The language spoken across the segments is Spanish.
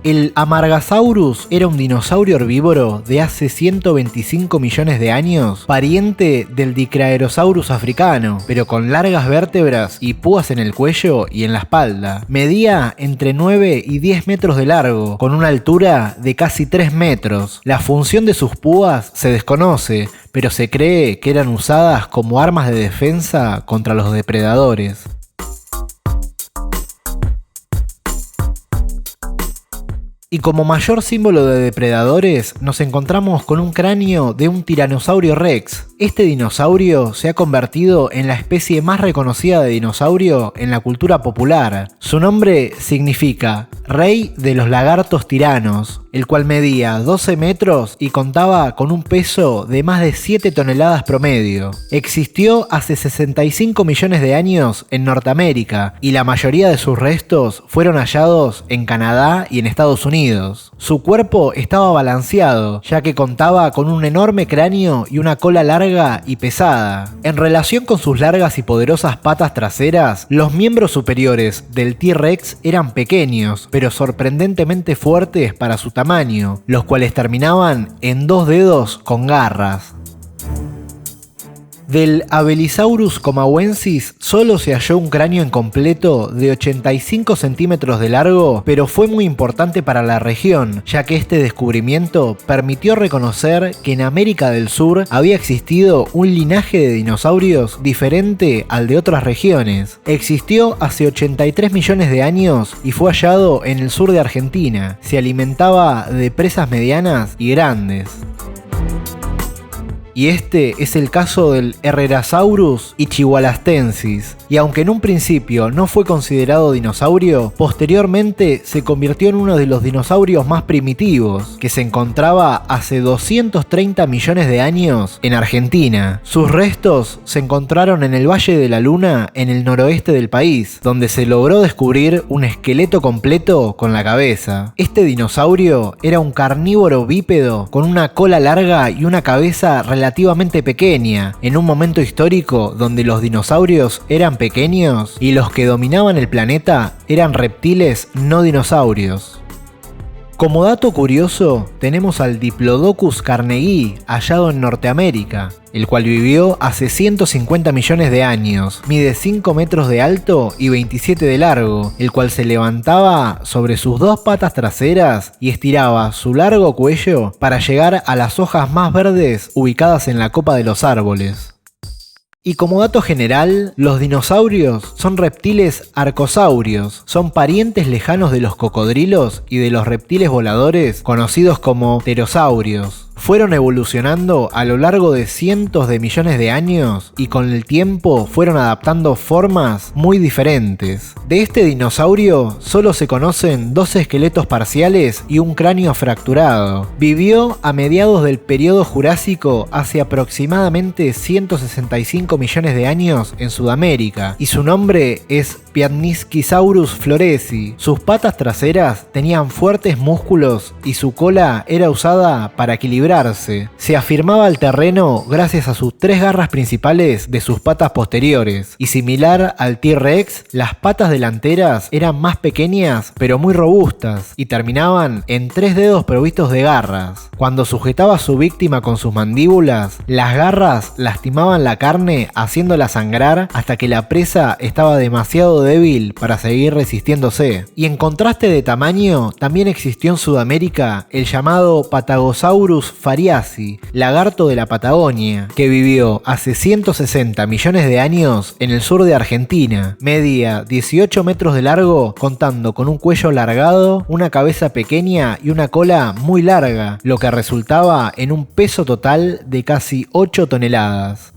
El Amargasaurus era un dinosaurio herbívoro de hace 125 millones de años, pariente del Dicraerosaurus africano, pero con largas vértebras y púas en el cuello y en la espalda. Medía entre 9 y 10 metros de largo, con una altura de casi 3 metros. La función de sus púas se desconoce, pero se cree que eran usadas como armas de defensa contra los depredadores. Y como mayor símbolo de depredadores, nos encontramos con un cráneo de un Tiranosaurio Rex. Este dinosaurio se ha convertido en la especie más reconocida de dinosaurio en la cultura popular. Su nombre significa Rey de los Lagartos Tiranos, el cual medía 12 metros y contaba con un peso de más de 7 toneladas promedio. Existió hace 65 millones de años en Norteamérica y la mayoría de sus restos fueron hallados en Canadá y en Estados Unidos. Su cuerpo estaba balanceado, ya que contaba con un enorme cráneo y una cola larga y pesada. En relación con sus largas y poderosas patas traseras, los miembros superiores del T-Rex eran pequeños, pero sorprendentemente fuertes para su tamaño, los cuales terminaban en 2 dedos con garras. Del Abelisaurus comahuensis solo se halló un cráneo incompleto de 85 centímetros de largo, pero fue muy importante para la región, ya que este descubrimiento permitió reconocer que en América del Sur había existido un linaje de dinosaurios diferente al de otras regiones. Existió hace 83 millones de años y fue hallado en el sur de Argentina. Se alimentaba de presas medianas y grandes. Y este es el caso del Herrerasaurus ichigualastensis. Y aunque en un principio no fue considerado dinosaurio, posteriormente se convirtió en uno de los dinosaurios más primitivos, que se encontraba hace 230 millones de años en Argentina. Sus restos se encontraron en el Valle de la Luna, en el noroeste del país, donde se logró descubrir un esqueleto completo con la cabeza. Este dinosaurio era un carnívoro bípedo con una cola larga y una cabeza relativamente pequeña, en un momento histórico donde los dinosaurios eran pequeños y los que dominaban el planeta eran reptiles no dinosaurios. Como dato curioso, tenemos al Diplodocus carnegie, hallado en Norteamérica, el cual vivió hace 150 millones de años, mide 5 metros de alto y 27 de largo, el cual se levantaba sobre sus 2 patas traseras y estiraba su largo cuello para llegar a las hojas más verdes ubicadas en la copa de los árboles. Y como dato general, los dinosaurios son reptiles arcosaurios, son parientes lejanos de los cocodrilos y de los reptiles voladores conocidos como pterosaurios. Fueron evolucionando a lo largo de cientos de millones de años y con el tiempo fueron adaptando formas muy diferentes. De este dinosaurio solo se conocen 2 esqueletos parciales y un cráneo fracturado. Vivió a mediados del periodo Jurásico hace aproximadamente 165 millones de años en Sudamérica y su nombre es Piatniskisaurus floresi. Sus patas traseras tenían fuertes músculos y su cola era usada para equilibrarse. Se afirmaba el terreno gracias a sus 3 garras principales de sus patas posteriores, y similar al T-Rex, las patas delanteras eran más pequeñas pero muy robustas y terminaban en 3 dedos provistos de garras. Cuando sujetaba a su víctima con sus mandíbulas, las garras lastimaban la carne haciéndola sangrar hasta que la presa estaba demasiado débil para seguir resistiéndose. Y en contraste de tamaño, también existió en Sudamérica el llamado Patagosaurus fariasi, lagarto de la Patagonia, que vivió hace 160 millones de años en el sur de Argentina. Medía 18 metros de largo, contando con un cuello alargado, una cabeza pequeña y una cola muy larga, lo que resultaba en un peso total de casi 8 toneladas.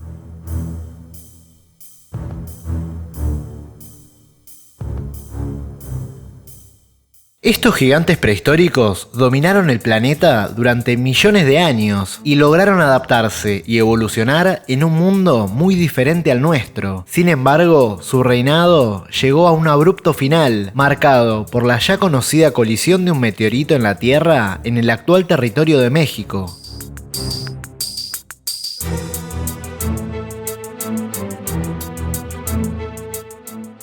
Estos gigantes prehistóricos dominaron el planeta durante millones de años y lograron adaptarse y evolucionar en un mundo muy diferente al nuestro. Sin embargo, su reinado llegó a un abrupto final, marcado por la ya conocida colisión de un meteorito en la Tierra en el actual territorio de México.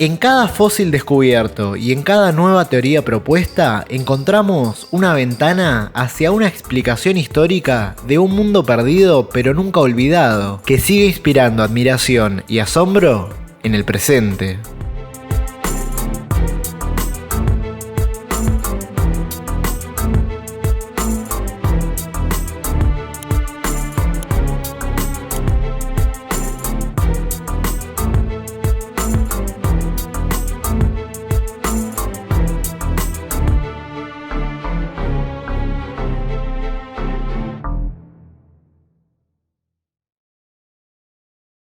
En cada fósil descubierto y en cada nueva teoría propuesta encontramos una ventana hacia una explicación histórica de un mundo perdido pero nunca olvidado, que sigue inspirando admiración y asombro en el presente.